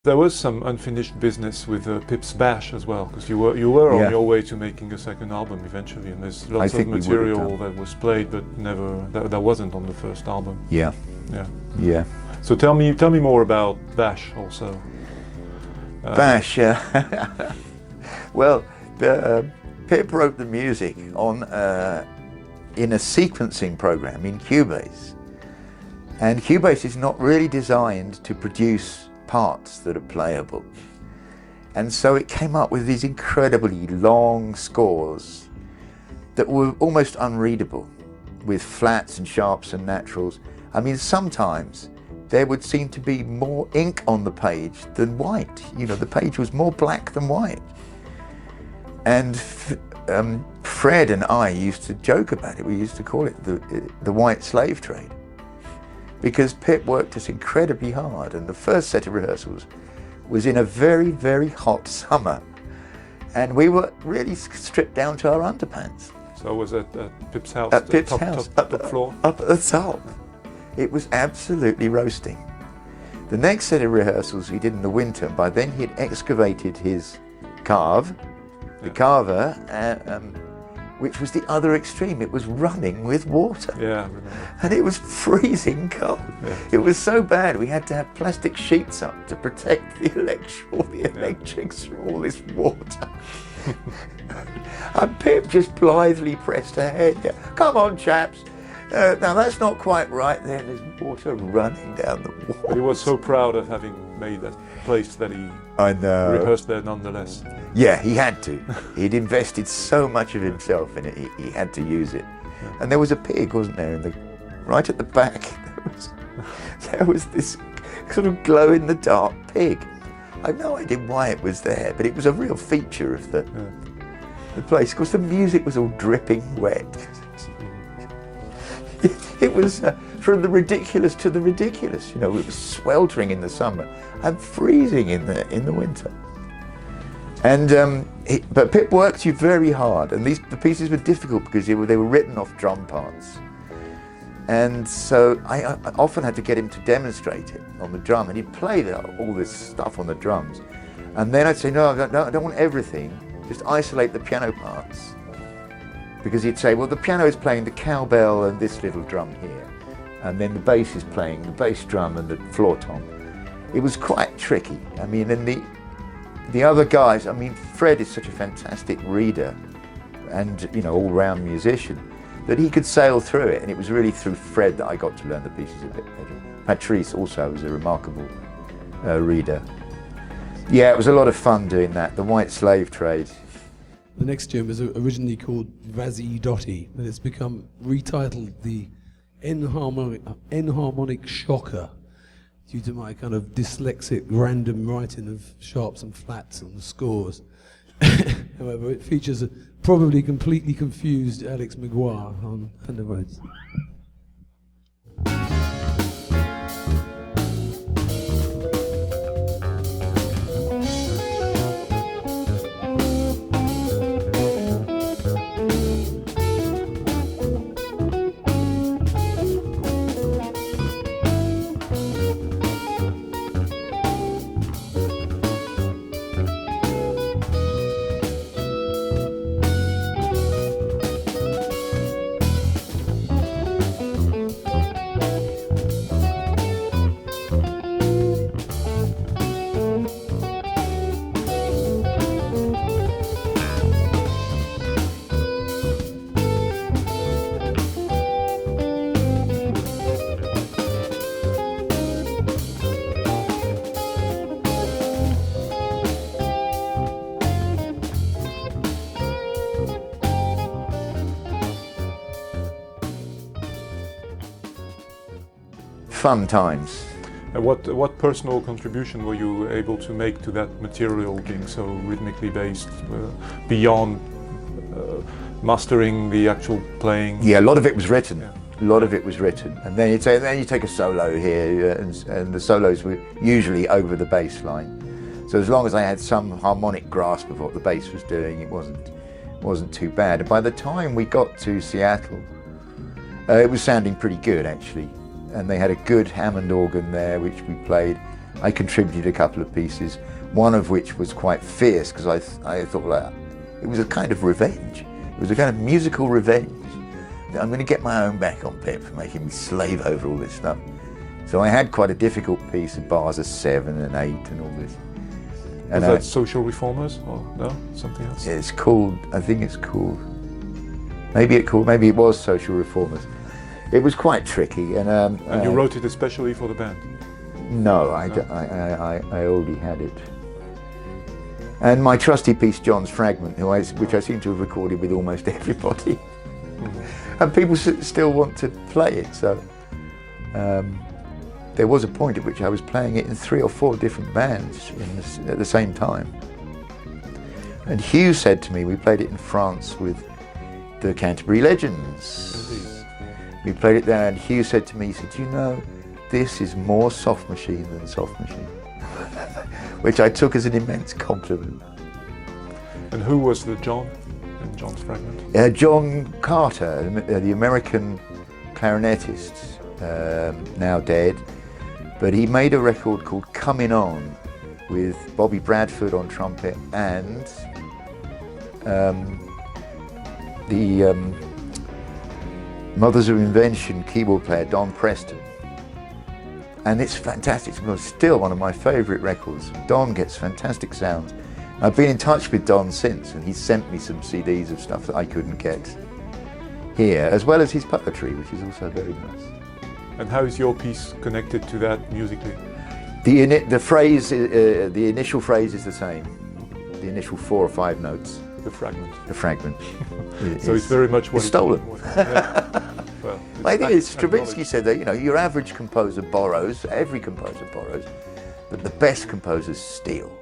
There was some unfinished business with Pip's Bash as well, because you were on your way to making a second album eventually, and there's lots of material that was played but never that wasn't on the first album. Yeah. So tell me more about Bash also. Bash. Well, Pip wrote the music on in a sequencing program in Cubase, and Cubase is not really designed to produce parts that are playable, and so it came up with these incredibly long scores that were almost unreadable, with flats and sharps and naturals. I mean, sometimes there would seem to be more ink on the page than white. You know, the page was more black than white. And Fred and I used to joke about it. We used to call it the white slave trade, because Pip worked us incredibly hard, and the first set of rehearsals was in a very, very hot summer, and we were really stripped down to our underpants. So it was at Pip's house? At Pip's house, top floor? Up at the top. It was absolutely roasting. The next set of rehearsals we did in the winter. By then he'd excavated his carver, which was the other extreme. It was running with water. Yeah, I remember. And it was freezing cold. Yeah. It was so bad we had to have plastic sheets up to protect the electrics from all this water. And Pip just blithely pressed ahead. Yeah. Come on, chaps. Now that's not quite right there. There's water running down the wall. But he was so proud of having made that place that he rehearsed there nonetheless. Yeah, he had to. He'd invested so much of himself in it, he had to use it. Yeah. And there was a pig, wasn't there? Right at the back, there was this sort of glow-in-the-dark pig. I have no idea why it was there, but it was a real feature of the place, because the music was all dripping wet. It was from the ridiculous to the ridiculous. You know, it was sweltering in the summer and freezing in the winter. And but Pip worked you very hard, and the pieces were difficult because they were written off drum parts. And so I often had to get him to demonstrate it on the drum, and he'd play all this stuff on the drums. And then I'd say, no, I don't want everything, just isolate the piano parts. Because he'd say, well, the piano is playing the cowbell and this little drum here, and then the bass is playing the bass drum and the floor tom. It was quite tricky. I mean, and the other guys, I mean, Fred is such a fantastic reader and, you know, all-round musician, that he could sail through it, and it was really through Fred that I got to learn the pieces a bit better. Patrice also was a remarkable reader. Yeah, it was a lot of fun doing that, the white slave trade. The next tune was originally called Razzie Dotty, but it's become retitled the Enharmonic Shocker due to my kind of dyslexic random writing of sharps and flats on the scores. However, it features a probably completely confused Alex Maguire on underwords. Fun times. And what personal contribution were you able to make to that material being so rhythmically based, beyond mastering the actual playing? Yeah, a lot of it was written. Yeah. A lot of it was written, and then you take a solo here, and the solos were usually over the bass line. So as long as I had some harmonic grasp of what the bass was doing, it wasn't too bad. And by the time we got to Seattle, it was sounding pretty good actually. And they had a good Hammond organ there, which we played. I contributed a couple of pieces, one of which was quite fierce because I thought, well, it was a kind of revenge. It was a kind of musical revenge. I'm going to get my own back on Pip for making me slave over all this stuff. So I had quite a difficult piece of bars of 7 and 8 and all this. Was that Social Reformers or no, something else? It's called, I think it's called, maybe it was Social Reformers. It was quite tricky. And you wrote it especially for the band? No, I already had it. And my trusty piece, John's Fragment, which I seem to have recorded with almost everybody. Mm-hmm. And people still want to play it, so there was a point at which I was playing it in 3 or 4 different bands at the same time. And Hugh said to me, we played it in France with the Canterbury Legends. We played it there, and Hugh said to me, he said, you know, this is more Soft Machine than Soft Machine. Which I took as an immense compliment. And who was the John in John's Fragment? John Carter, the American clarinetist, now dead, but he made a record called Coming On with Bobby Bradford on trumpet and the Mothers of Invention keyboard player Don Preston. And it's fantastic. It's still one of my favourite records. Don gets fantastic sounds. I've been in touch with Don since, and he's sent me some CDs of stuff that I couldn't get here, as well as his poetry, which is also very nice. And how is your piece connected to that musically? The initial phrase is the same. The initial 4 or 5 notes. The fragment. The fragment. So it's very much what it's stolen. Well, I think Stravinsky said that, you know, your average composer borrows, every composer borrows, but the best composers steal.